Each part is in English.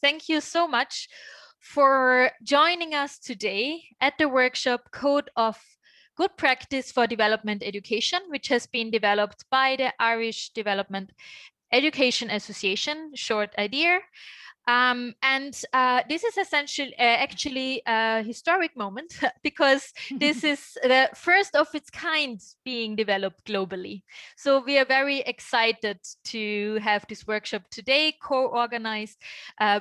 Thank you so much for joining us today at the workshop Code of Good Practice for Development Education, which has been developed by the Irish Development Education Association, short IDEA. This is essentially actually a historic moment because this is the first of its kind being developed globally. So we are very excited to have this workshop today co-organized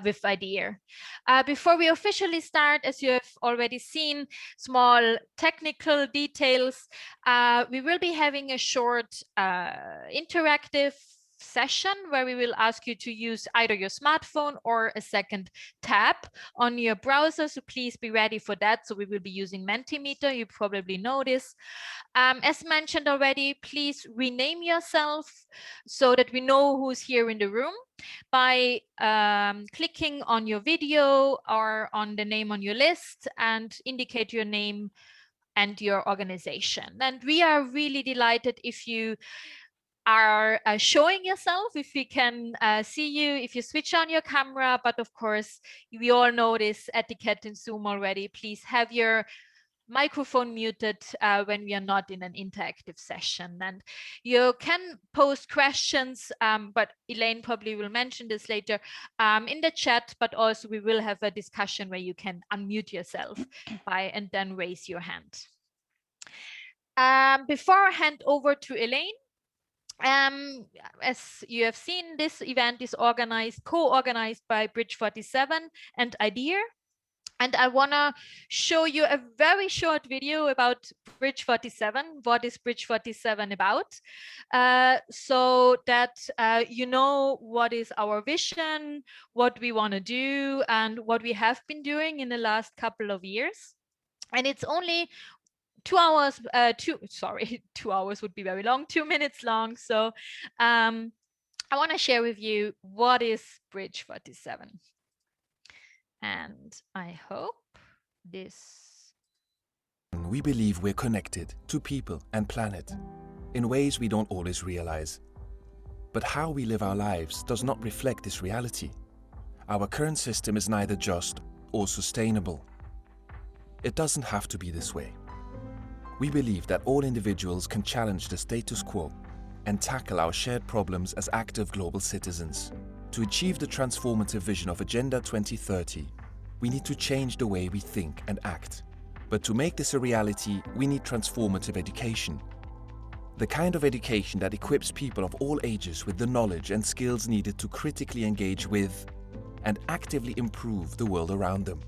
with IDEA. Before we officially start, as you have already seen, small technical details, we will be having a short interactive session where we will ask you to use either your smartphone or a second tab on your browser. So please be ready for that. So we will be using Mentimeter. You probably know this. As mentioned already, please rename yourself so that we know who's here in the room by clicking on your video or on the name on your list and indicate your name and your organization. And we are really delighted if you are showing yourself, if we can see you, if you switch on your camera. But of course, we all know this etiquette in Zoom already. Please have your microphone muted when we are not in an interactive session. And you can post questions, but Elaine probably will mention this later in the chat, but also we will have a discussion where you can unmute yourself and then raise your hand. Before I hand over to Elaine, as you have seen, this event is co-organized by Bridge 47 and IDEA. And I want to show you a very short video about Bridge 47. What is Bridge 47 about? So that you know what is our vision, what we want to do, and what we have been doing in the last couple of years. And it's only 2 hours, 2 hours would be very long, 2 minutes long. So I want to share with you what is Bridge 47. And I hope this. We believe we're connected to people and planet in ways we don't always realize. But how we live our lives does not reflect this reality. Our current system is neither just or sustainable. It doesn't have to be this way. We believe that all individuals can challenge the status quo and tackle our shared problems as active global citizens. To achieve the transformative vision of Agenda 2030, we need to change the way we think and act. But to make this a reality, we need transformative education. The kind of education that equips people of all ages with the knowledge and skills needed to critically engage with and actively improve the world around them.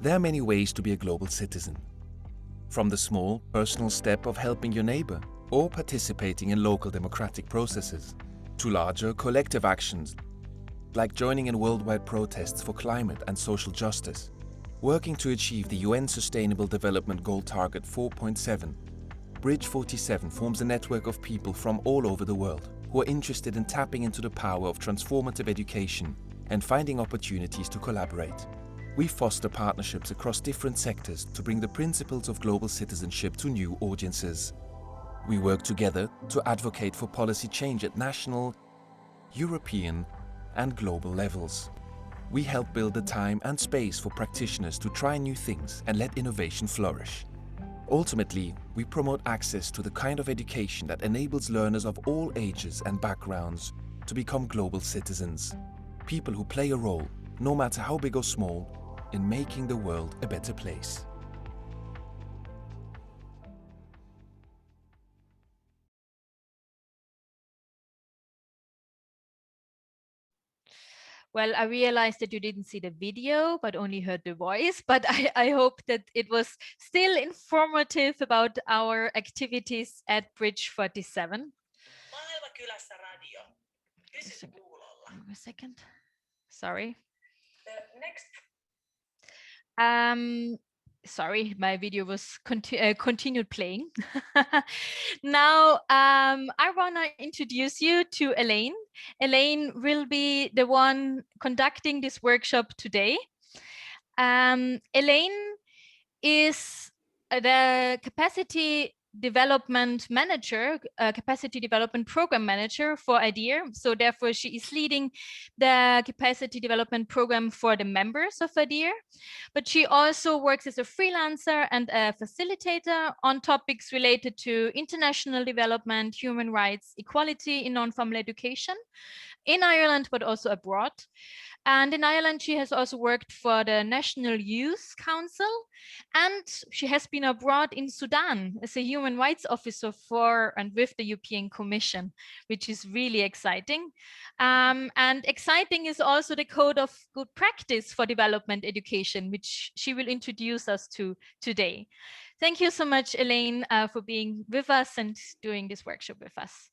There are many ways to be a global citizen. From the small, personal step of helping your neighbor or participating in local democratic processes, to larger collective actions like joining in worldwide protests for climate and social justice, working to achieve the UN Sustainable Development Goal Target 4.7. Bridge 47 forms a network of people from all over the world who are interested in tapping into the power of transformative education and finding opportunities to collaborate. We foster partnerships across different sectors to bring the principles of global citizenship to new audiences. We work together to advocate for policy change at national, European, and global levels. We help build the time and space for practitioners to try new things and let innovation flourish. Ultimately, we promote access to the kind of education that enables learners of all ages and backgrounds to become global citizens, people who play a role, no matter how big or small, in making the world a better place. Well, I realized that you didn't see the video, but only heard the voice. But I hope that it was still informative about our activities at Bridge 47. A second. Sorry. Sorry, my video was continued playing. Now, I want to introduce you to Elaine. Elaine will be the one conducting this workshop today. Elaine is the capacity development manager, capacity development program manager for IDEA. So therefore, she is leading the capacity development program for the members of IDEA. But she also works as a freelancer and a facilitator on topics related to international development, human rights, equality in non-formal education in Ireland, but also abroad. And in Ireland, she has also worked for the National Youth Council, and she has been abroad in Sudan as a human rights officer for and with the European Commission, which is really exciting. And exciting is also the code of good practice for development education, which she will introduce us to today. Thank you so much, Elaine, for being with us and doing this workshop with us.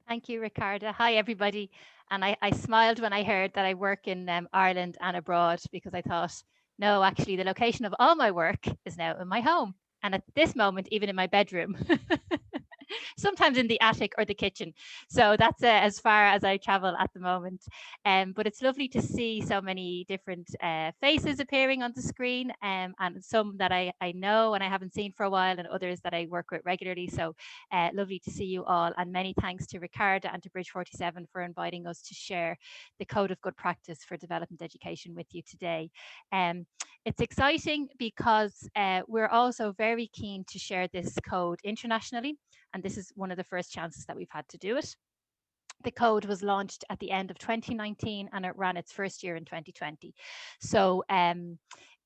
Thank you, Ricarda. Hi, everybody. And I smiled when I heard that I work in Ireland and abroad, because I thought, no, actually, the location of all my work is now in my home. And at this moment, even in my bedroom. Sometimes in the attic or the kitchen. So that's as far as I travel at the moment. But it's lovely to see so many different faces appearing on the screen, and some that I know and I haven't seen for a while, and others that I work with regularly. So lovely to see you all. And many thanks to Ricarda and to Bridge 47 for inviting us to share the code of good practice for development education with you today. It's exciting because we're also very keen to share this code internationally. And this is one of the first chances that we've had to do it. The code was launched at the end of 2019 and it ran its first year in 2020. So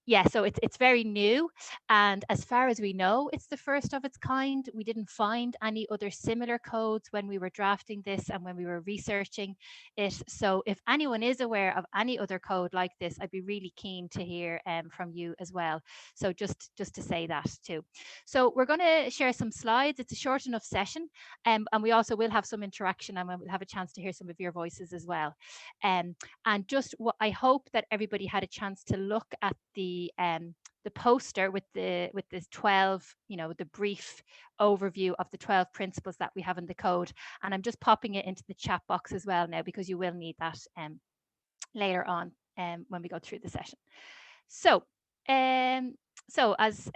yeah, so it's very new. And as far as we know, it's the first of its kind. We didn't find any other similar codes when we were drafting this and when we were researching it. So if anyone is aware of any other code like this, I'd be really keen to hear from you as well. So just to say that too. So we're going to share some slides. It's a short enough session, and we also will have some interaction, and we'll have a chance to hear some of your voices as well. And just what I hope that everybody had a chance to look at the poster with this 12, the brief overview of the 12 principles that we have in the code. And I'm just popping it into the chat box as well now, because you will need that later on when we go through the session. So as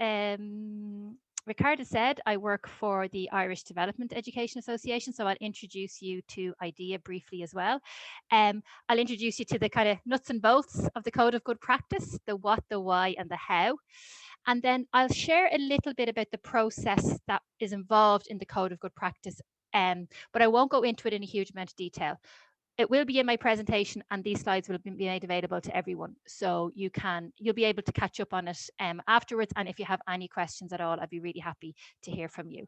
Ricarda said, I work for the Irish Development Education Association, so I'll introduce you to IDEA briefly as well. I'll introduce you to the kind of nuts and bolts of the Code of Good Practice, the what, the why, and the how. And then I'll share a little bit about the process that is involved in the Code of Good Practice, but I won't go into it in a huge amount of detail. It will be in my presentation, and these slides will be made available to everyone. So you'll be able to catch up on it afterwards. And if you have any questions at all, I'd be really happy to hear from you.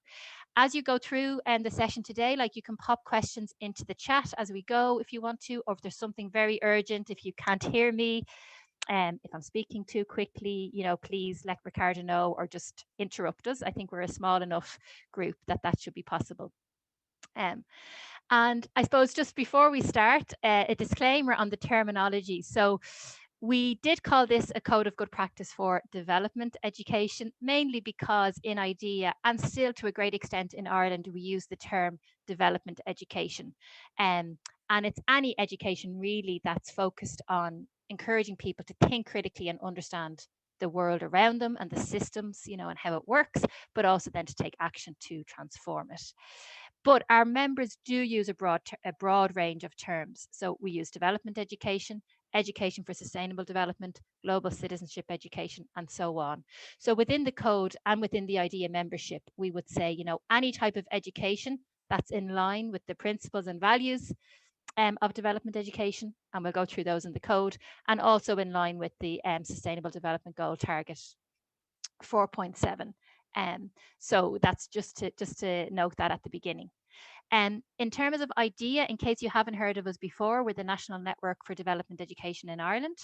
As you go through the session today, you can pop questions into the chat as we go if you want to, or if there's something very urgent, if you can't hear me, if I'm speaking too quickly, please let Ricarda know or just interrupt us. I think we're a small enough group that should be possible. And I suppose just before we start, a disclaimer on the terminology. So we did call this a code of good practice for development education, mainly because in IDEA, and still to a great extent in Ireland, we use the term development education. And it's any education really that's focused on encouraging people to think critically and understand the world around them and the systems, and how it works, but also then to take action to transform it. But our members do use a broad range of terms. So we use development education, education for sustainable development, global citizenship education, and so on. So within the code and within the IDEA membership, we would say, any type of education that's in line with the principles and values of development education, and we'll go through those in the code, and also in line with the Sustainable Development Goal target 4.7. So that's just to note that at the beginning. In terms of IDEA, in case you haven't heard of us before, we're the National Network for Development Education in Ireland.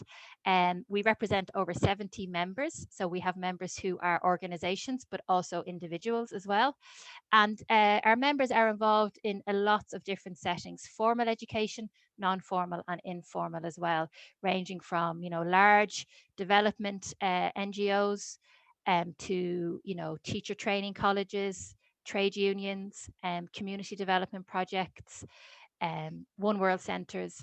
We represent over 70 members. So we have members who are organisations, but also individuals as well. And our members are involved in lots of different settings: formal education, non-formal and informal as well, ranging from, large development NGOs to, teacher training colleges, trade unions, community development projects, One World Centres,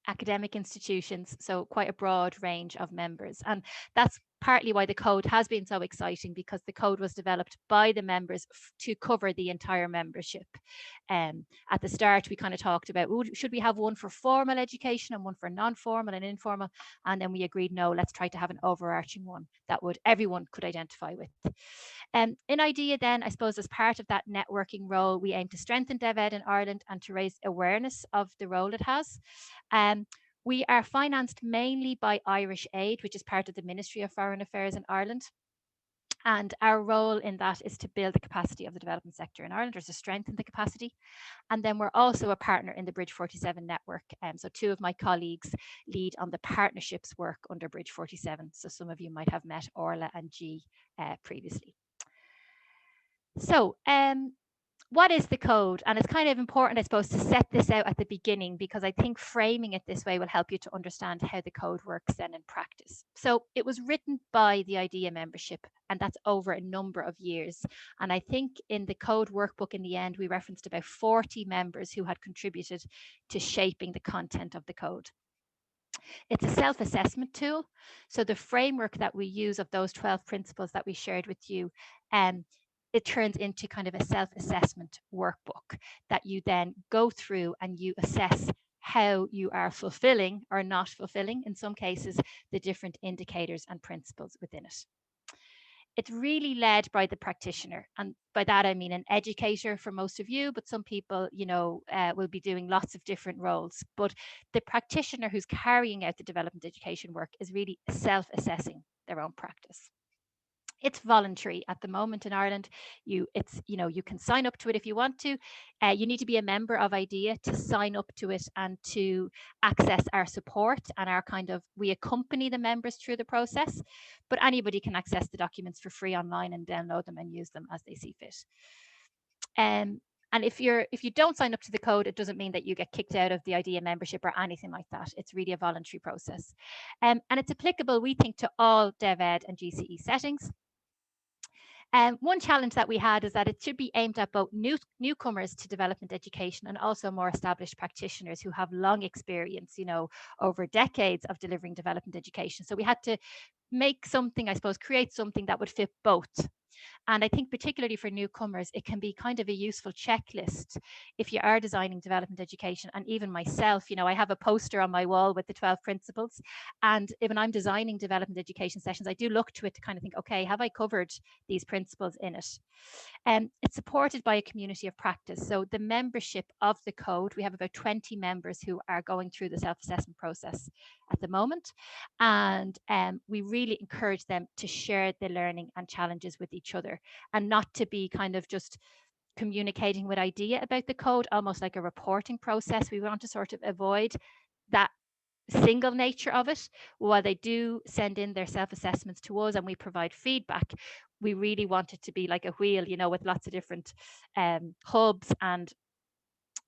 academic institutions. So quite a broad range of members. And that's partly why the code has been so exciting, because the code was developed by the members to cover the entire membership. At the start, we kind of talked about, should we have one for formal education and one for non-formal and informal? And then we agreed, no, let's try to have an overarching one that everyone could identify with. In IDEA then, I suppose as part of that networking role, we aim to strengthen DevEd in Ireland and to raise awareness of the role it has. We are financed mainly by Irish Aid, which is part of the Ministry of Foreign Affairs in Ireland. And our role in that is to build the capacity of the development sector in Ireland, or to strengthen the capacity. And then we're also a partner in the Bridge 47 network. So two of my colleagues lead on the partnerships work under Bridge 47. So some of you might have met Orla and G previously. So what is the code? And it's kind of important, I suppose, to set this out at the beginning, because I think framing it this way will help you to understand how the code works then in practice. So it was written by the IDEA membership, and that's over a number of years. And I think in the code workbook in the end, we referenced about 40 members who had contributed to shaping the content of the code. It's a self-assessment tool. So the framework that we use of those 12 principles that we shared with you, it turns into kind of a self-assessment workbook that you then go through and you assess how you are fulfilling or not fulfilling, in some cases, the different indicators and principles within it. It's really led by the practitioner. And by that, I mean an educator for most of you, but some people, will be doing lots of different roles. But the practitioner who's carrying out the development education work is really self-assessing their own practice. It's voluntary at the moment in Ireland. You can sign up to it if you want to. You need to be a member of IDEA to sign up to it and to access our support and we accompany the members through the process. But anybody can access the documents for free online and download them and use them as they see fit. And if you don't sign up to the code, it doesn't mean that you get kicked out of the IDEA membership or anything like that. It's really a voluntary process. And it's applicable, we think, to all DevEd and GCE settings. One challenge that we had is that it should be aimed at both newcomers to development education and also more established practitioners who have long experience, over decades of delivering development education. So we had to make something, I suppose, create something that would fit both. And I think particularly for newcomers, it can be kind of a useful checklist if you are designing development education. And even myself, I have a poster on my wall with the 12 principles. And when I'm designing development education sessions, I do look to it to kind of think, okay, have I covered these principles in it? It's supported by a community of practice. So the membership of the code, we have about 20 members who are going through the self-assessment process at the moment. And we really encourage them to share the learning and challenges with each other, and not to be kind of just communicating with IDEA about the code, almost like a reporting process. We want to sort of avoid that single nature of it. While they do send in their self-assessments to us and we provide feedback, we really want it to be like a wheel, with lots of different hubs and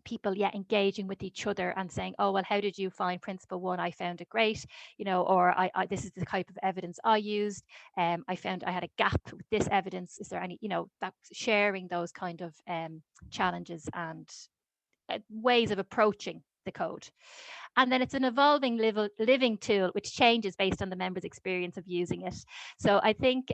people engaging with each other and saying, oh, well, how did you find principle one? I found it great, or I this is the type of evidence I used. I found I had a gap with this evidence. Is there any, that sharing those kind of challenges and ways of approaching the code. And then it's an evolving living tool, which changes based on the member's experience of using it. So I think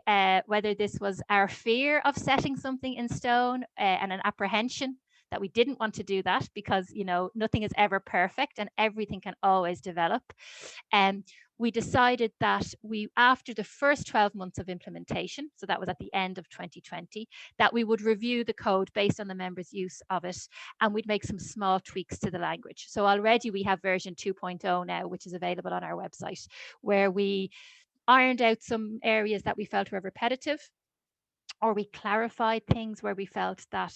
whether this was our fear of setting something in stone and an apprehension that we didn't want to do that, because nothing is ever perfect and everything can always develop. We decided that after the first 12 months of implementation, so that was at the end of 2020, that we would review the code based on the members' use of it, and we'd make some small tweaks to the language. So already we have version 2.0 now, which is available on our website, where we ironed out some areas that we felt were repetitive, or we clarified things where we felt that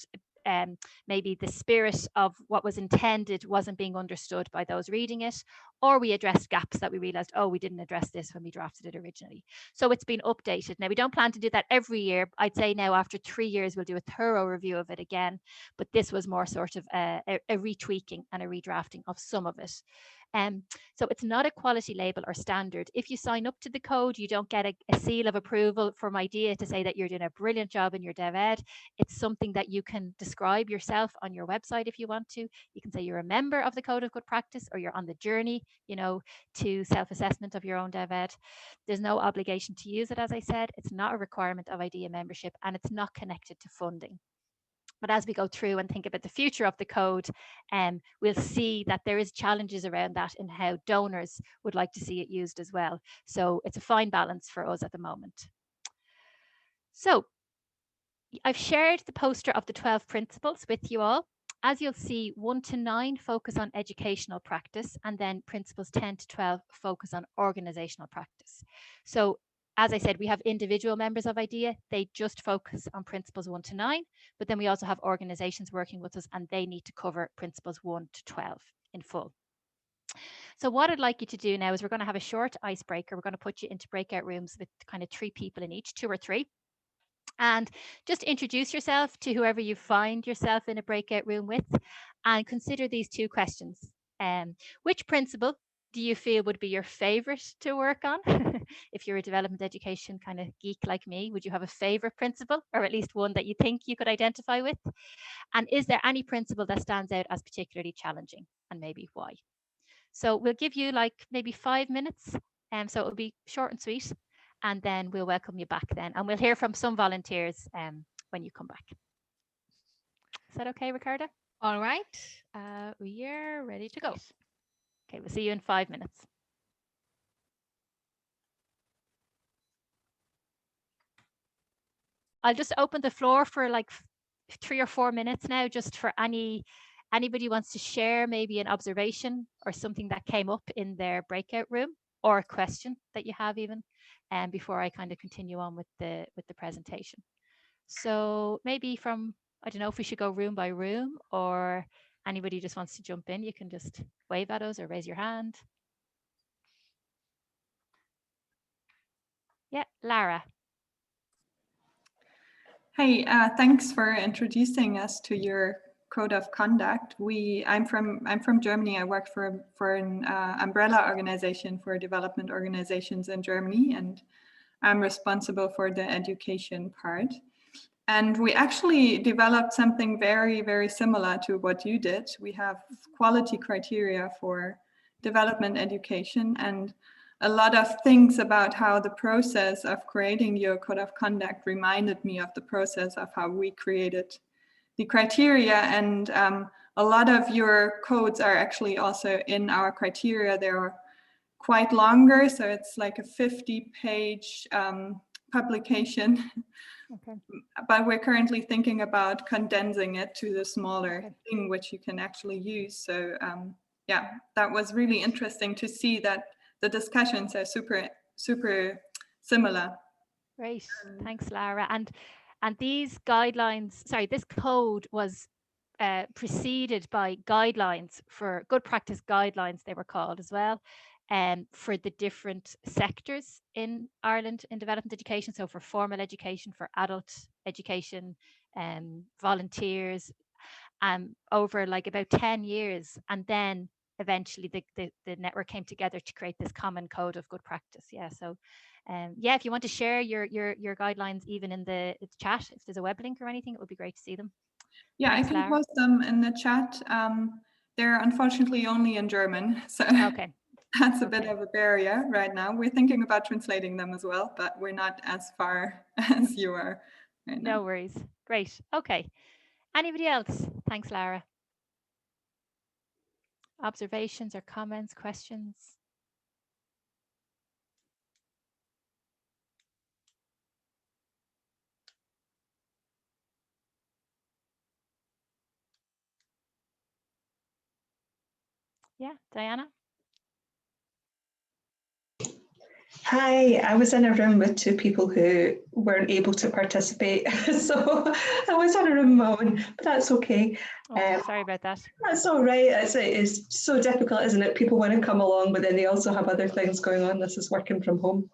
maybe the spirit of what was intended wasn't being understood by those reading it, or we addressed gaps that we realized, oh, we didn't address this when we drafted it originally. So it's been updated. Now, we don't plan to do that every year. I'd say now after 3 years, we'll do a thorough review of it again, but this was more sort of a retweaking and a redrafting of some of it. So it's not a quality label or standard. If you sign up to the code, you don't get a seal of approval from IDEA to say that you're doing a brilliant job in your dev ed. It's something that you can describe yourself on your website if you want to. You can say you're a member of the Code of Good Practice, or you're on the journey, to self-assessment of your own dev ed. There's no obligation to use it, as I said. It's not a requirement of IDEA membership, and it's not connected to funding. But as we go through and think about the future of the code, we'll see that there is challenges around that in how donors would like to see it used as well. So it's a fine balance for us at the moment. So I've shared the poster of the 12 principles with you all. As you'll see, 1 to 9 focus on educational practice, and then principles 10 to 12 focus on organizational practice. So as I said, we have individual members of IDEA. They just focus on principles 1 to 9, but then we also have organizations working with us, and they need to cover principles 1 to 12 in full. So what I'd like you to do now is we're going to have a short icebreaker. We're going to put you into breakout rooms with kind of 3 people in each, 2 or 3. And just introduce yourself to whoever you find yourself in a breakout room with, and consider these 2 questions. Which principle do you feel would be your favorite to work on? If you're a development education kind of geek like me, would you have a favorite principle, or at least one that you think you could identify with? And is there any principle that stands out as particularly challenging, and maybe why? So we'll give you like maybe 5 minutes, so it'll be short and sweet, and then we'll welcome you back then, and we'll hear from some volunteers when you come back. Is that okay, Ricarda? All right, we're ready to go. Great. Okay, we'll see you in 5 minutes. I'll just open the floor for like 3 or 4 minutes now, just for anybody wants to share maybe an observation or something that came up in their breakout room, or a question that you have even, before I kind of continue on with the presentation. So maybe I don't know if we should go room by room, or anybody just wants to jump in, you can just wave at us or raise your hand. Yeah, Lara. Hey, thanks for introducing us to your code of conduct. I'm from Germany. I work for an umbrella organization for development organizations in Germany, and I'm responsible for the education part. And we actually developed something very, very similar to what you did. We have quality criteria for development education, and a lot of things about how the process of creating your code of conduct reminded me of the process of how we created the criteria. And a lot of your codes are actually also in our criteria. They're quite longer, so it's like a 50-page publication. Okay. But we're currently thinking about condensing it to the smaller thing which you can actually use. So yeah, that was really interesting to see that the discussions are super similar. Great, thanks, Lara. And these guidelines, sorry, this code was preceded by guidelines for good practice guidelines, they were called as well, for the different sectors in Ireland in development education. So for formal education, for adult education, volunteers, over like about 10 years. And then eventually the network came together to create this common code of good practice. Yeah, so yeah, if you want to share your guidelines even in the chat, if there's a web link or anything, it would be great to see them. Yeah, thanks, I can Lara. Post them in the chat. They're unfortunately only in German, so okay. That's a bit of a barrier right now. We're thinking about translating them as well, but we're not as far as you are right now. No worries. Great. Okay. Anybody else? Thanks, Lara. Observations or comments, questions? Yeah, Diana? Hi, I was in a room with 2 people who weren't able to participate, so I was in a room alone, but that's okay. Oh, sorry about that. That's all right. It's so difficult, isn't it? People want to come along, but then they also have other things going on. This is working from home.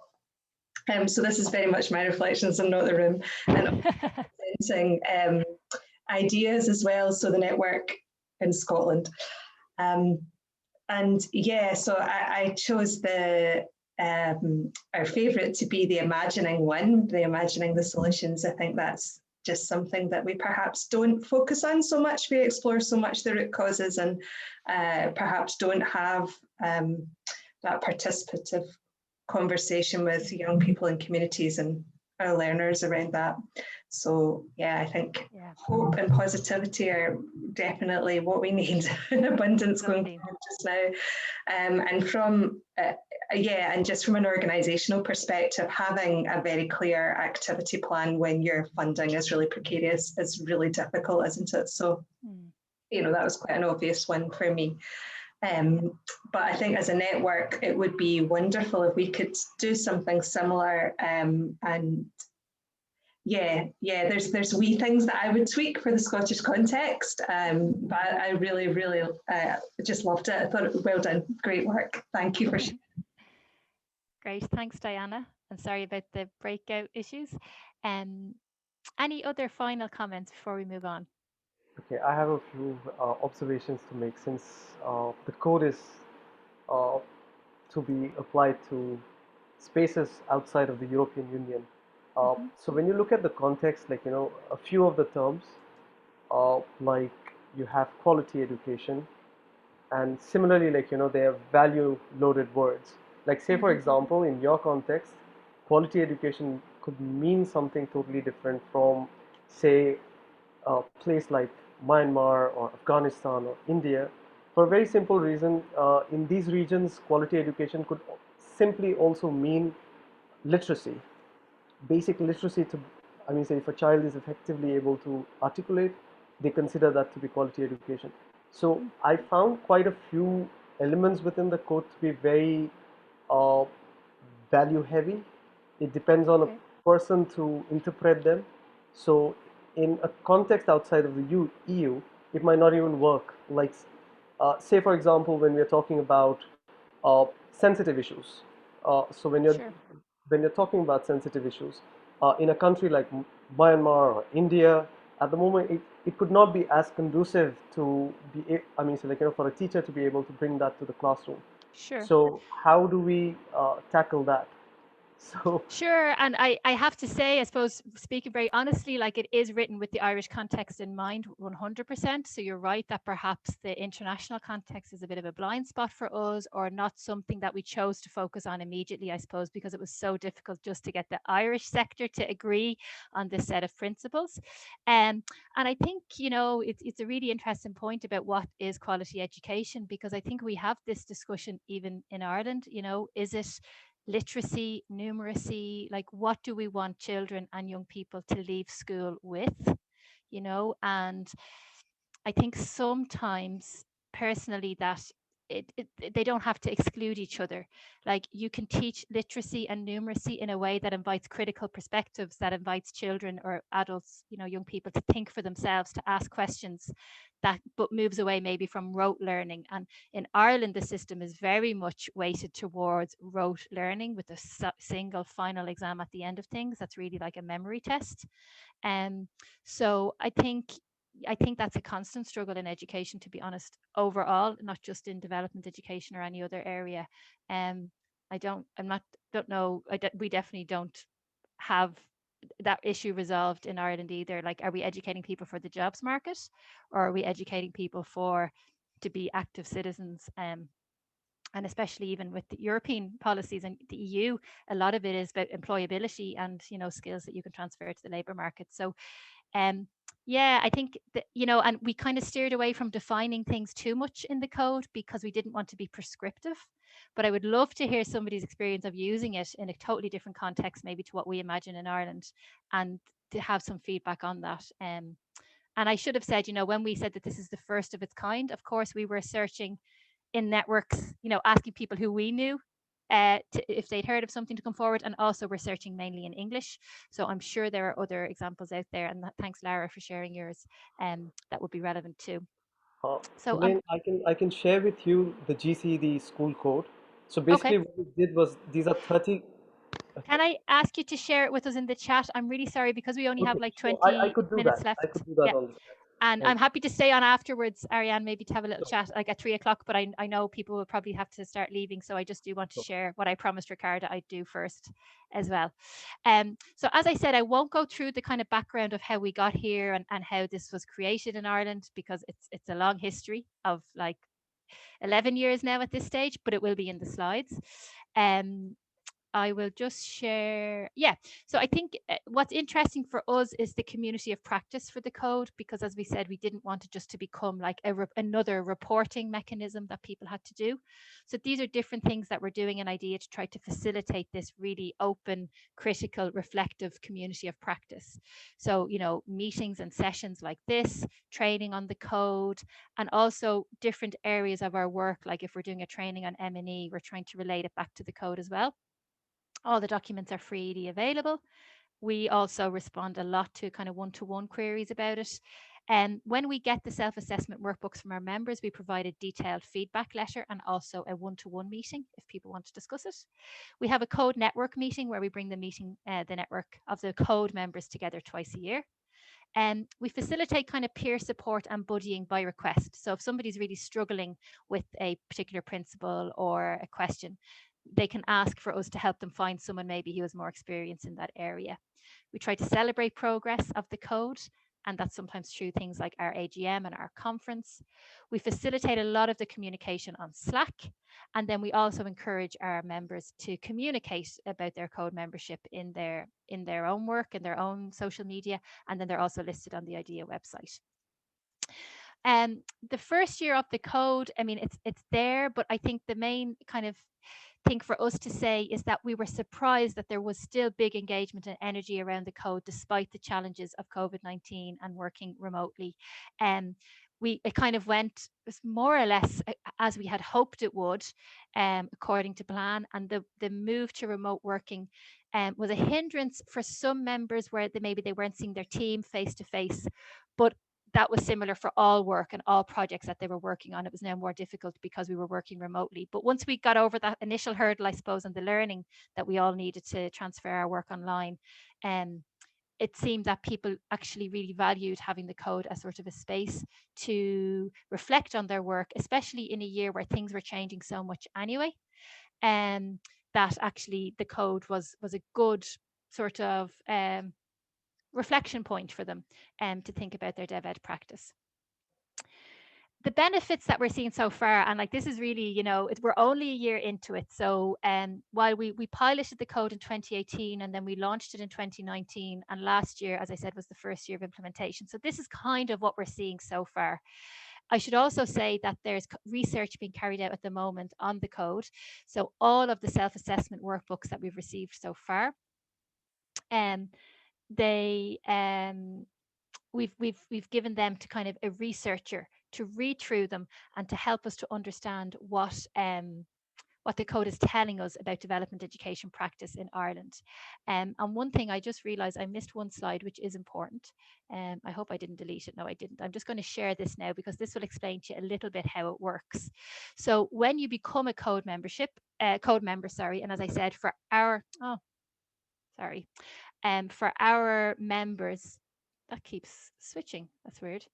So this is very much my reflections and not the room. And presenting ideas as well, so the network in Scotland. And yeah, so I chose our favourite to be the imagining one, the imagining the solutions. I think that's just something that we perhaps don't focus on so much. We explore so much the root causes and perhaps don't have that participative conversation with young people in communities and our learners around that. So yeah, I think hope and positivity are definitely what we need in abundance going forward just now. And from and just from an organisational perspective, having a very clear activity plan when your funding is really precarious is really difficult, isn't it? So, that was quite an obvious one for me. But I think as a network, it would be wonderful if we could do something similar. And there's wee things that I would tweak for the Scottish context. But I really, really just loved it. I thought, well done, great work. Thank you for sharing. Great, thanks, Diana. And sorry about the breakout issues. Any other final comments before we move on? Okay, I have a few observations to make since the code is to be applied to spaces outside of the European Union. So when you look at the context, like, a few of the terms, like you have quality education, and similarly, like, they have value loaded words. Like, say, for example, in your context, quality education could mean something totally different from, say, a place like Myanmar or Afghanistan or India, for a very simple reason. In these regions, quality education could simply also mean literacy, basic literacy. I mean, say, if a child is effectively able to articulate, they consider that to be quality education. So I found quite a few elements within the code to be very uh, value heavy. It depends on a person to interpret them. So in a context outside of the EU, it might not even work. Like, say, for example, when we're talking about sensitive issues. So when you're talking about sensitive issues in a country like Myanmar or India, at the moment it could not be as conducive to be. I mean, so, like, for a teacher to be able to bring that to the classroom. Sure. So how do we tackle that? Sure, and I have to say, I suppose, speaking very honestly, like, it is written with the Irish context in mind 100%. So you're right that perhaps the international context is a bit of a blind spot for us, or not something that we chose to focus on immediately, I suppose, because it was so difficult just to get the Irish sector to agree on this set of principles. And I think, it's a really interesting point about what is quality education, because I think we have this discussion even in Ireland. Is it literacy, numeracy? Like, what do we want children and young people to leave school with? And I think sometimes, personally, that they don't have to exclude each other. Like, you can teach literacy and numeracy in a way that invites critical perspectives, that invites children or adults, young people, to think for themselves, to ask questions, but moves away maybe from rote learning. And in Ireland, the system is very much weighted towards rote learning, with a single final exam at the end of things. That's really like a memory test. So I think that's a constant struggle in education, to be honest, overall, not just in development education or any other area. We definitely don't have that issue resolved in Ireland either. Like, are we educating people for the jobs market, or are we educating people to be active citizens? And especially even with the European policies and the EU, a lot of it is about employability and skills that you can transfer to the labour market. So I think that, and we kind of steered away from defining things too much in the code because we didn't want to be prescriptive. But I would love to hear somebody's experience of using it in a totally different context, maybe to what we imagine in Ireland, and to have some feedback on that. And I should have said, when we said that this is the first of its kind, of course, we were searching in networks, asking people who we knew if they'd heard of something to come forward, and also we're searching mainly in English. So I'm sure there are other examples out there, and thanks, Lara, for sharing yours. That would be relevant too. So Elaine, I can share with you the GCD school code. So basically, what we did was, these are 30. Can I ask you to share it with us in the chat? I'm really sorry, because we only have like 20 I could do minutes that. left. I could do that on the chat. And I'm happy to stay on afterwards, Ariane, maybe to have a little Sure. chat like at 3 o'clock, but I know people will probably have to start leaving. So I just do want to Sure. share what I promised Ricarda I'd do first as well. So as I said, I won't go through the kind of background of how we got here and how this was created in Ireland, because it's a long history of like 11 years now at this stage, but it will be in the slides. I will just share. Yeah. So I think what's interesting for us is the community of practice for the code, because as we said, we didn't want it just to become like another reporting mechanism that people had to do. So these are different things that we're doing, an idea to try to facilitate this really open, critical, reflective community of practice. So, you know, meetings and sessions like this, training on the code, and also different areas of our work. Like if we're doing a training on M&E, we're trying to relate it back to the code as well. All the documents are freely available. We also respond a lot to kind of one-to-one queries about it. And when we get the self-assessment workbooks from our members, we provide a detailed feedback letter and also a one-to-one meeting if people want to discuss it. We have a code network meeting where we bring the network of the code members together twice a year. And we facilitate kind of peer support and buddying by request. So if somebody's really struggling with a particular principle or a question, they can ask for us to help them find someone maybe who has more experience in that area. We try to celebrate progress of the code, and that's sometimes through things like our AGM and our conference. We facilitate a lot of the communication on Slack, and then we also encourage our members to communicate about their code membership in their own work, in their own social media, and then they're also listed on the IDEA website. The first year of the code, I mean, it's there, but I think the main kind of thing for us to say is that we were surprised that there was still big engagement and energy around the code despite the challenges of COVID-19 and working remotely. It kind of went more or less as we had hoped it would, according to plan. And the move to remote working was a hindrance for some members where maybe they weren't seeing their team face to face, but that was similar for all work and all projects that they were working on. It was now more difficult because we were working remotely. But once we got over that initial hurdle, I suppose, and the learning that we all needed to transfer our work online, it seemed that people actually really valued having the code as sort of a space to reflect on their work, especially in a year where things were changing so much anyway. That actually the code was a good sort of reflection point for them to think about their dev ed practice. The benefits that we're seeing so far, and like this is really, you know, we're only a year into it. So while we piloted the code in 2018 and then we launched it in 2019, and last year, as I said, was the first year of implementation. So this is kind of what we're seeing so far. I should also say that there's research being carried out at the moment on the code. So all of the self-assessment workbooks that we've received so far, we've given them to kind of a researcher to read through them and to help us to understand what the code is telling us about development education practice in Ireland. And one thing I just realized I missed one slide, which is important. I hope I didn't delete it. No, I didn't. I'm just going to share this now because this will explain to you a little bit how it works. So when you become a code member, and as I said, for our members, that keeps switching. That's weird.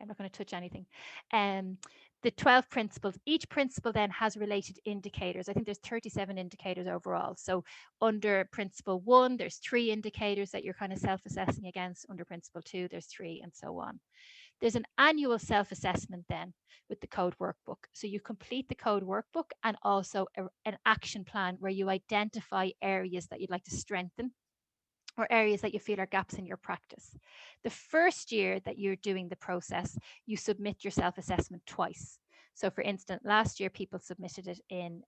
I'm not going to touch anything. The 12 principles, each principle then has related indicators. I think there's 37 indicators overall. So under principle 1, there's 3 indicators that you're kind of self-assessing against. Under principle 2, there's 3, and so on. There's an annual self-assessment then with the code workbook. So you complete the code workbook and also an action plan where you identify areas that you'd like to strengthen or areas that you feel are gaps in your practice. The first year that you're doing the process, you submit your self-assessment twice. So for instance, last year, people submitted it in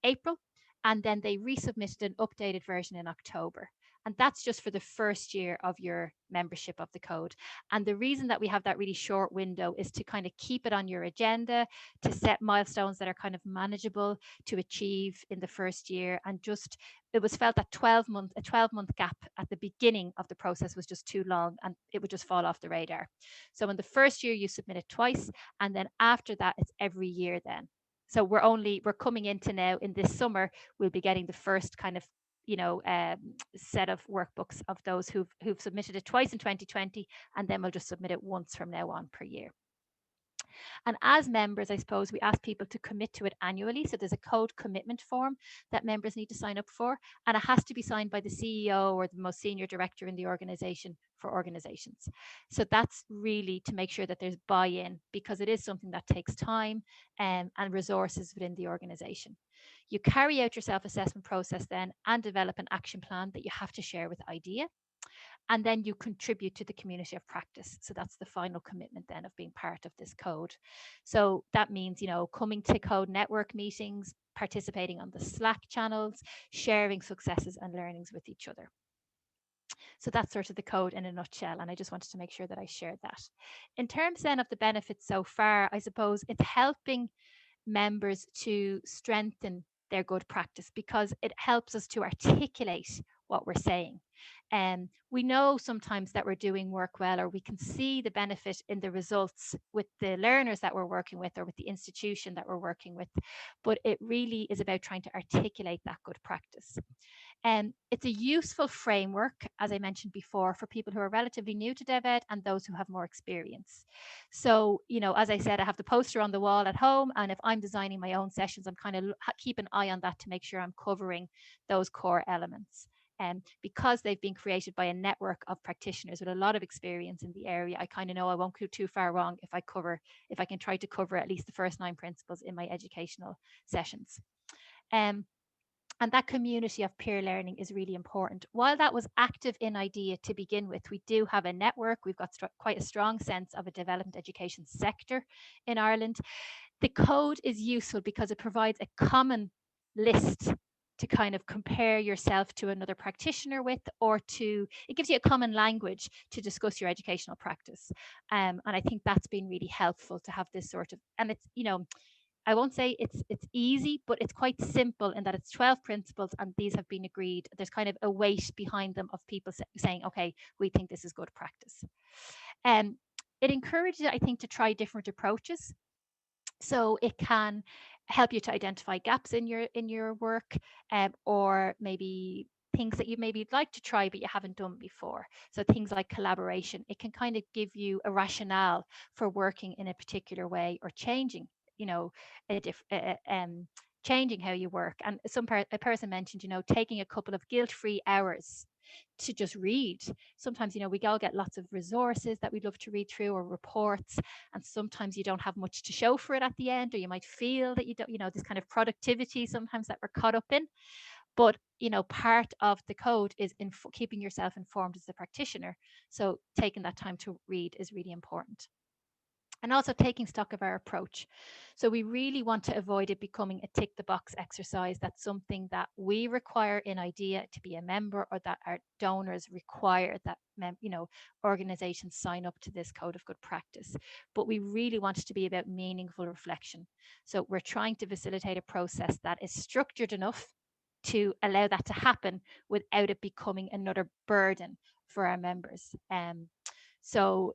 April, and then they resubmitted an updated version in October. And that's just for the first year of your membership of the code. And the reason that we have that really short window is to kind of keep it on your agenda, to set milestones that are kind of manageable to achieve in the first year. And just, it was felt that a 12-month gap at the beginning of the process was just too long and it would just fall off the radar. So in the first year, you submit it twice. And then after that, it's every year then. So we're coming into now in this summer, we'll be getting the first kind of set of workbooks of those who've submitted it twice in 2020, and then we'll just submit it once from now on per year. And as members, I suppose we ask people to commit to it annually. So there's a code commitment form that members need to sign up for, and it has to be signed by the CEO or the most senior director in the organization for organizations. So that's really to make sure that there's buy-in, because it is something that takes time and resources within the organization. You carry out your self-assessment process then and develop an action plan that you have to share with IDEA. And then you contribute to the community of practice. So that's the final commitment then of being part of this code. So that means, coming to code network meetings, participating on the Slack channels, sharing successes and learnings with each other. So that's sort of the code in a nutshell. And I just wanted to make sure that I shared that. In terms then of the benefits so far, I suppose it's helping members to strengthen their good practice, because it helps us to articulate what we're saying. And we know sometimes that we're doing work well, or we can see the benefit in the results with the learners that we're working with or with the institution that we're working with. But it really is about trying to articulate that good practice. And it's a useful framework, as I mentioned before, for people who are relatively new to DevEd and those who have more experience. So, as I said, I have the poster on the wall at home, and if I'm designing my own sessions, I'm kind of keep an eye on that to make sure I'm covering those core elements. And because they've been created by a network of practitioners with a lot of experience in the area, I kind of know I won't go too far wrong if I can try to cover at least the first 9 principles in my educational sessions. And that community of peer learning is really important. While that was active in IDEA to begin with, we do have a network. We've got quite a strong sense of a development education sector in Ireland. The code is useful because it provides a common list to kind of compare yourself to another practitioner with, or it gives you a common language to discuss your educational practice. And I think that's been really helpful to have this sort of, and it's, I won't say it's easy, but it's quite simple in that it's 12 principles and these have been agreed. There's kind of a weight behind them of people saying, okay, we think this is good practice. It encourages, I think, to try different approaches. So it can help you to identify gaps in your work, or maybe things that you maybe like to try but you haven't done before. So things like collaboration, it can kind of give you a rationale for working in a particular way or changing, changing how you work. And a person mentioned, taking a couple of guilt-free hours to just read. Sometimes, we all get lots of resources that we'd love to read through, or reports, and sometimes you don't have much to show for it at the end, or you might feel that you don't, this kind of productivity sometimes that we're caught up in. But, part of the code is keeping yourself informed as a practitioner. So taking that time to read is really important. And also taking stock of our approach. So we really want to avoid it becoming a tick the box exercise. That's something that we require in IDEA to be a member, or that our donors require that organizations sign up to this code of good practice. But we really want it to be about meaningful reflection. So we're trying to facilitate a process that is structured enough to allow that to happen without it becoming another burden for our members. So,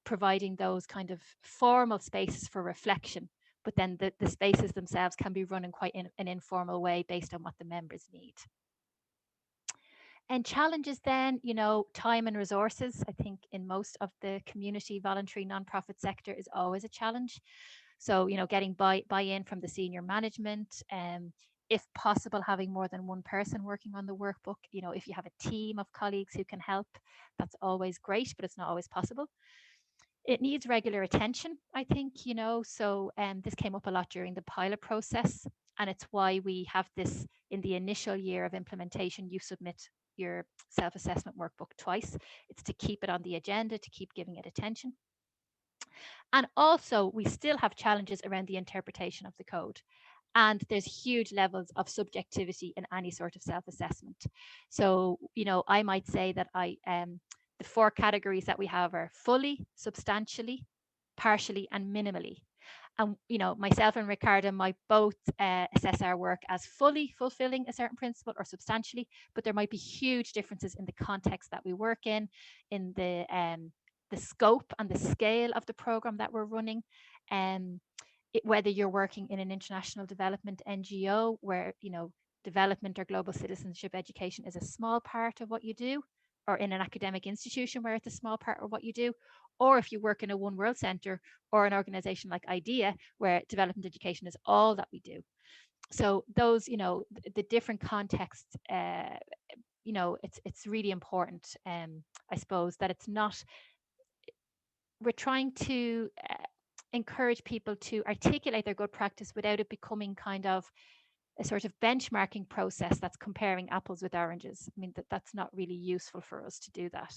providing those kind of formal spaces for reflection, but then the spaces themselves can be run in quite an informal way based on what the members need. And challenges then, time and resources. I think in most of the community, voluntary, nonprofit sector is always a challenge. So, getting buy-in from the senior management, if possible, having more than one person working on the workbook. If you have a team of colleagues who can help, that's always great, but it's not always possible. It needs regular attention, I think, so this came up a lot during the pilot process, and it's why we have this in the initial year of implementation. You submit your self-assessment workbook twice. It's to keep it on the agenda, to keep giving it attention. And also, we still have challenges around the interpretation of the code. And there's huge levels of subjectivity in any sort of self-assessment. So, I might say that the 4 categories that we have are fully, substantially, partially, and minimally. And, myself and Ricardo might both assess our work as fully fulfilling a certain principle or substantially, but there might be huge differences in the context that we work in the scope and the scale of the program that we're running, whether you're working in an international development NGO where development or global citizenship education is a small part of what you do, or in an academic institution where it's a small part of what you do, or if you work in a One World Centre or an organization like IDEA where development education is all that we do. So those, the different contexts, it's really important, I suppose, that it's not, we're trying to encourage people to articulate their good practice without it becoming kind of a sort of benchmarking process that's comparing apples with oranges. I mean, that's not really useful for us to do that.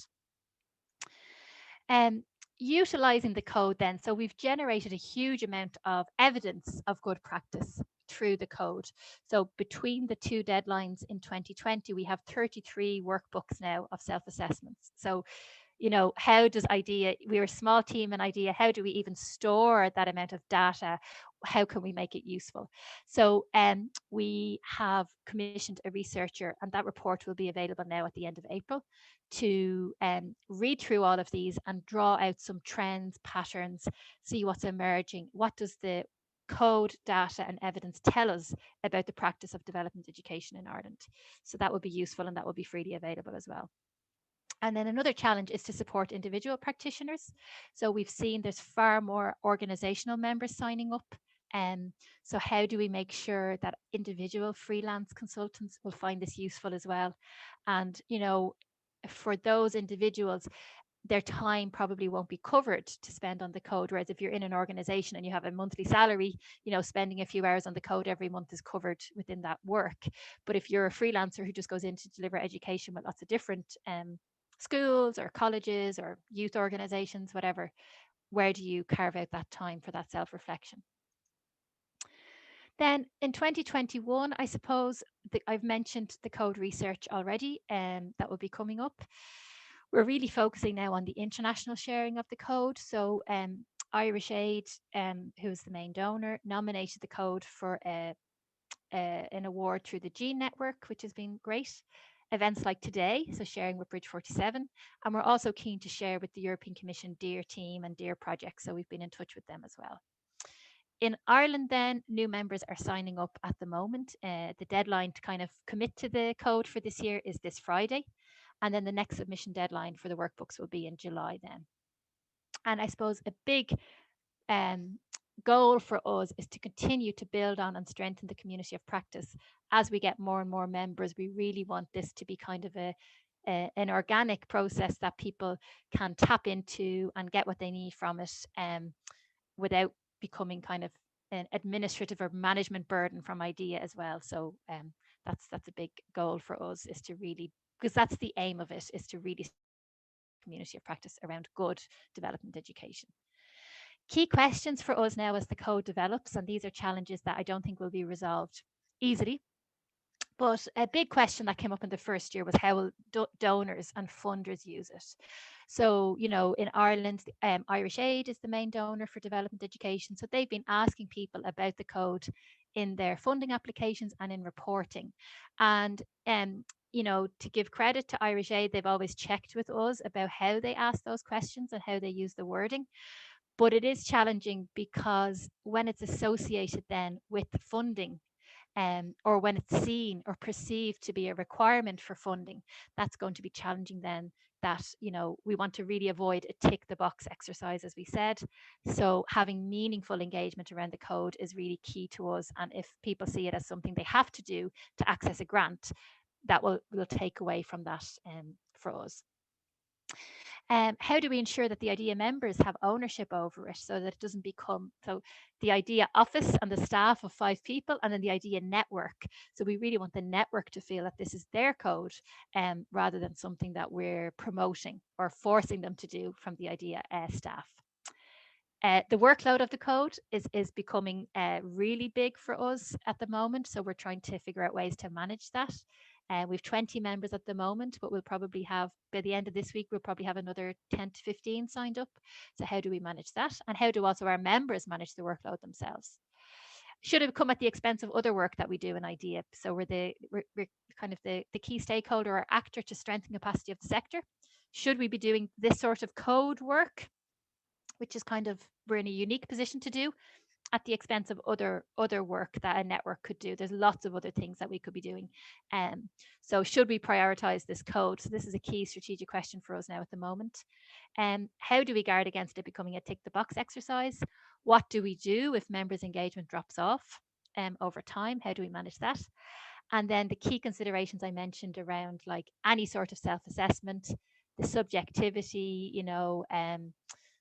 Utilizing the code then, so we've generated a huge amount of evidence of good practice through the code. So between the two deadlines in 2020, we have 33 workbooks now of self-assessments. So how does IDEA, we're a small team in IDEA, how do we even store that amount of data? How can we make it useful? So we have commissioned a researcher, and that report will be available now at the end of April, to read through all of these and draw out some trends, patterns, see what's emerging. What does the code, data and evidence tell us about the practice of development education in Ireland? So that will be useful, and that will be freely available as well. And then another challenge is to support individual practitioners. So we've seen there's far more organizational members signing up. So how do we make sure that individual freelance consultants will find this useful as well? And, for those individuals, their time probably won't be covered to spend on the code. Whereas if you're in an organization and you have a monthly salary, spending a few hours on the code every month is covered within that work. But if you're a freelancer who just goes in to deliver education with lots of different schools or colleges or youth organizations, whatever, where do you carve out that time for that self-reflection? Then in 2021, I suppose I've mentioned the code research already, and that will be coming up. We're really focusing now on the international sharing of the code. So Irish Aid, who's the main donor, nominated the code for an award through the Gene Network, which has been great. Events like today, so sharing with Bridge 47. And we're also keen to share with the European Commission DEAR team and DEAR project. So we've been in touch with them as well. In Ireland then, new members are signing up at the moment. The deadline to kind of commit to the code for this year is this Friday. And then the next submission deadline for the workbooks will be in July then. And I suppose a big goal for us is to continue to build on and strengthen the community of practice. As we get more and more members, we really want this to be kind of an organic process that people can tap into and get what they need from it, without becoming kind of an administrative or management burden from IDEA as well. So that's a big goal for us, is to really, because that's the aim of it, is to really community of practice around good development education. Key questions for us now as the code develops, and these are challenges that I don't think will be resolved easily. But a big question that came up in the first year was how will donors and funders use it? So, in Ireland, Irish Aid is the main donor for development education. So they've been asking people about the code in their funding applications and in reporting. And, to give credit to Irish Aid, they've always checked with us about how they ask those questions and how they use the wording. But it is challenging because when it's associated then with the funding, or when it's seen or perceived to be a requirement for funding, that's going to be challenging then. That, we want to really avoid a tick the box exercise, as we said. So having meaningful engagement around the code is really key to us. And if people see it as something they have to do to access a grant, that will take away from that for us. How do we ensure that the IDEA members have ownership over it, so that it doesn't become, so the IDEA office and the staff of 5 people, and then the IDEA network. So we really want the network to feel that this is their code, rather than something that we're promoting or forcing them to do from the IDEA staff. The workload of the code is becoming really big for us at the moment. So we're trying to figure out ways to manage that. We've 20 members at the moment, but we'll probably have, by the end of this week, we'll probably have another 10 to 15 signed up. So how do we manage that? And how do also our members manage the workload themselves? Should it come at the expense of other work that we do in IDEA? So we're kind of the key stakeholder or actor to strengthen capacity of the sector. Should we be doing this sort of code work, which is kind of, we're in a unique position to do? at the expense of other work that a network could do. There's lots of other things that we could be doing. So should we prioritize this code? So this is a key strategic question for us now at the moment. How do we guard against it becoming a tick the box exercise? What do we do if members' engagement drops off over time? How do we manage that? And then the key considerations I mentioned around like any sort of self-assessment, the subjectivity,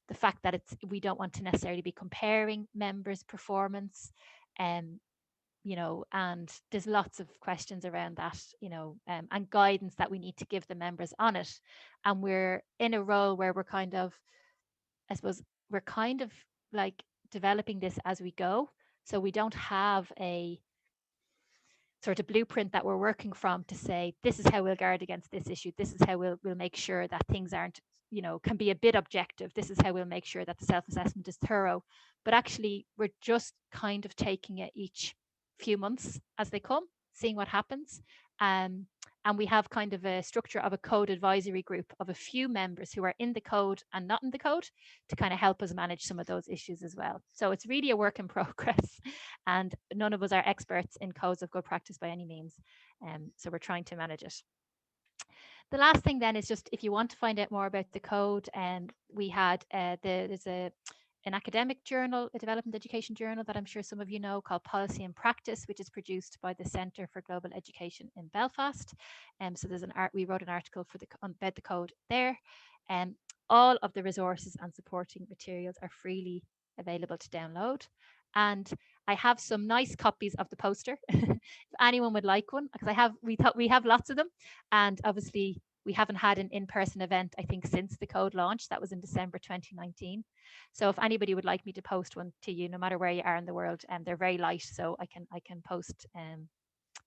the fact that we don't want to necessarily be comparing members' performance, and there's lots of questions around that, and guidance that we need to give the members on it. And we're in a role where we're kind of, I suppose, we're kind of like developing this as we go. So we don't have a sort of blueprint that we're working from to say, this is how we'll guard against this issue. This is how we'll make sure that things aren't, can be a bit objective. This is how we'll make sure that the self-assessment is thorough. But actually, we're just kind of taking it each few months as they come, seeing what happens. And we have kind of a structure of a code advisory group of a few members who are in the code and not in the code to kind of help us manage some of those issues as well. So it's really a work in progress, and none of us are experts in codes of good practice by any means. So we're trying to manage it. The last thing then is just if you want to find out more about the code, and we had there's an academic journal, a development education journal that I'm sure some of you know, called Policy and Practice, which is produced by the Centre for Global Education in Belfast. So there's we wrote an article about the code there. All of the resources and supporting materials are freely available to download. And I have some nice copies of the poster if anyone would like one, because we have lots of them. And obviously we haven't had an in-person event, I think, since the code launch. That was in December 2019. So if anybody would like me to post one to you, no matter where you are in the world, they're very light, so I can post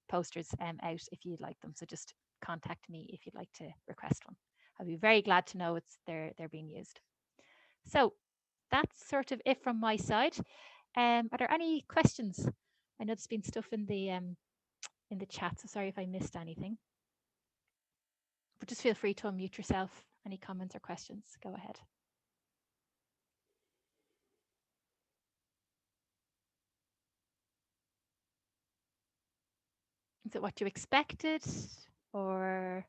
posters out if you'd like them. So just contact me if you'd like to request one. I'll be very glad to know they're being used. So that's sort of it from my side. Are there any questions? I know there's been stuff in the chat, so sorry if I missed anything. But just feel free to unmute yourself. Any comments or questions, go ahead. Is it what you expected, or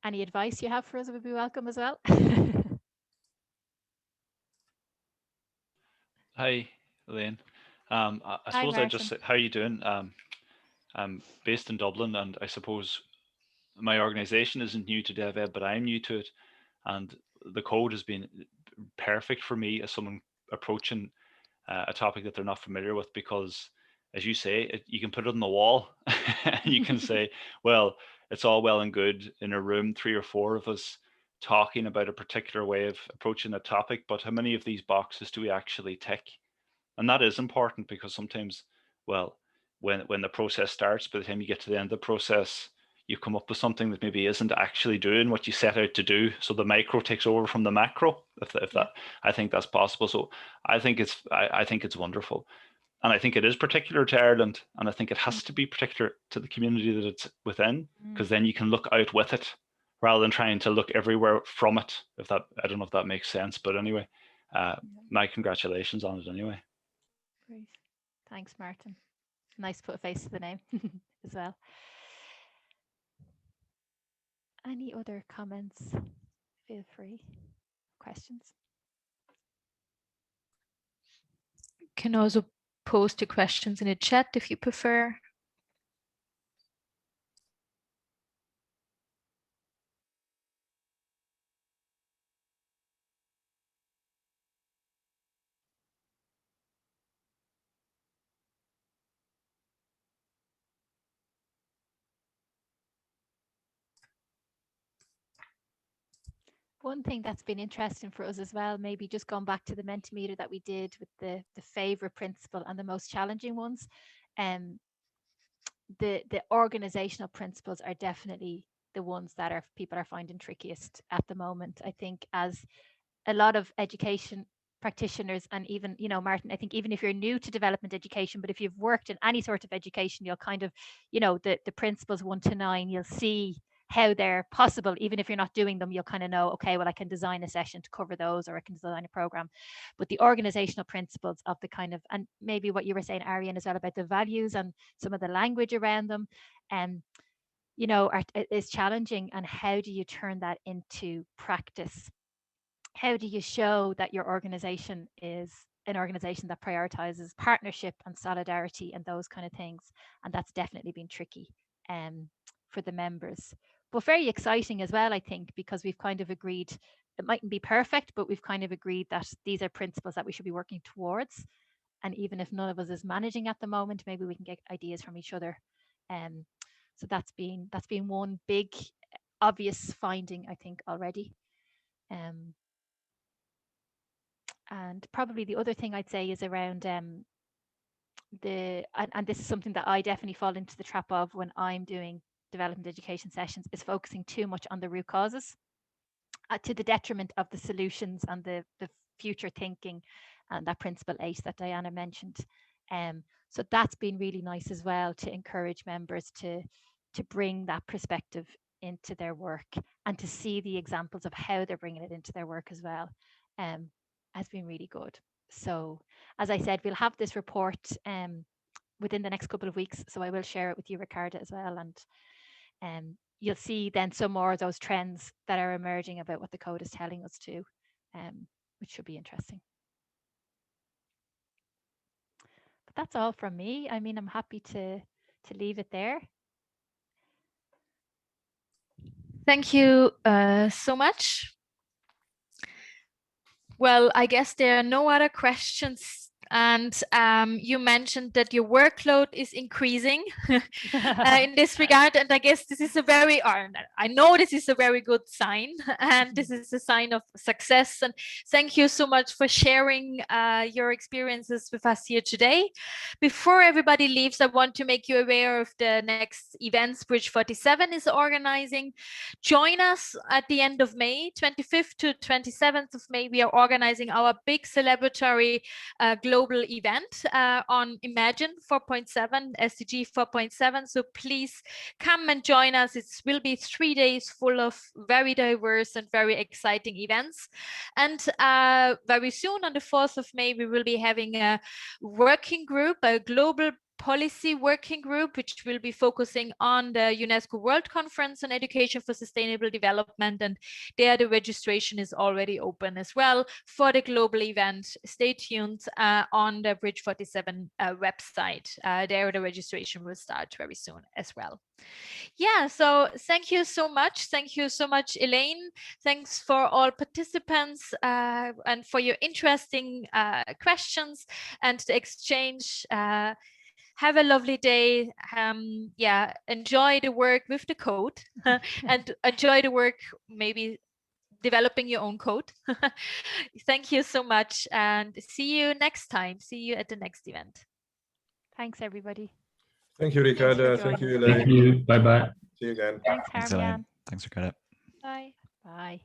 any advice you have for us would be welcome as well? Hi, Elaine. I suppose I just, how are you doing? I'm based in Dublin, and I suppose my organization isn't new to DevEd, but I'm new to it. And the code has been perfect for me as someone approaching a topic that they're not familiar with, because as you say, you can put it on the wall and you can say, well, it's all well and good in a room, 3 or 4 of us talking about a particular way of approaching a topic, but how many of these boxes do we actually tick? And that is important, because sometimes, well, when the process starts, by the time you get to the end of the process, you come up with something that maybe isn't actually doing what you set out to do. So the micro takes over from the macro, if that, I think that's possible. So I think it's wonderful. And I think it is particular to Ireland, and I think it has to be particular to the community that it's within, because then you can look out with it rather than trying to look everywhere from it. If that, I don't know if that makes sense, but anyway, my congratulations on it anyway. Great. Thanks, Martin. Nice to put a face to the name as well. Any other comments? Feel free. Questions? Can also post your questions in the chat if you prefer. One thing that's been interesting for us as well, maybe just going back to the Mentimeter that we did with the favorite principle and the most challenging ones, the organizational principles are definitely the ones that people are finding trickiest at the moment. I think as a lot of education practitioners, and even, Martin, I think even if you're new to development education, but if you've worked in any sort of education, you'll kind of, the principles 1 to 9, you'll see how they're possible. Even if you're not doing them, you'll kind of know, okay, well, I can design a session to cover those, or I can design a program. But the organizational principles of the kind of, and maybe what you were saying, Ariane, as well, about the values and some of the language around them, you know, is challenging. And how do you turn that into practice? How do you show that your organization is an organization that prioritizes partnership and solidarity and those kind of things? And that's definitely been tricky for the members, but very exciting as well, I think, because we've kind of agreed, it mightn't be perfect, but we've kind of agreed that these are principles that we should be working towards. And even if none of us is managing at the moment, maybe we can get ideas from each other. So that's been one big obvious finding, I think, already. And probably the other thing I'd say is around and this is something that I definitely fall into the trap of when I'm doing development education sessions, is focusing too much on the root causes to the detriment of the solutions and the future thinking, and that principle 8 that Diana mentioned. So that's been really nice as well, to encourage members to bring that perspective into their work, and to see the examples of how they're bringing it into their work as well. Has been really good. So as I said, we'll have this report within the next couple of weeks, so I will share it with you, Ricarda, as well, and you'll see then some more of those trends that are emerging about what the code is telling us too, which should be interesting. But that's all from me. I mean, I'm happy to leave it there. Thank you so much. Well, I guess there are no other questions. And you mentioned that your workload is increasing in this regard. And I guess this is I know this is a very good sign. And this is a sign of success. And thank you so much for sharing your experiences with us here today. Before everybody leaves, I want to make you aware of the next events Bridge 47 is organizing. Join us at the end of May, 25th to 27th of May. We are organizing our big celebratory global event on Imagine 4.7, SDG 4.7. So please come and join us. It will be 3 days full of very diverse and very exciting events. And very soon, on the 4th of May, we will be having a working group, a global policy working group, which will be focusing on the UNESCO World Conference on Education for Sustainable Development. And there the registration is already open as well for the global event. Stay tuned on the Bridge 47 website. There the registration will start very soon as well. Yeah, so thank you so much. Thank you so much, Elaine. Thanks for all participants and for your interesting questions and the exchange. Have a lovely day. Yeah, enjoy the work with the code and enjoy the work, maybe developing your own code. Thank you so much, and see you next time. See you at the next event. Thanks, everybody. Thank you, Ricarda. Thank you, Elaine. Thank you. Bye-bye. See you again. Thanks, Harmian. Thanks, Ricarda. Bye. Bye.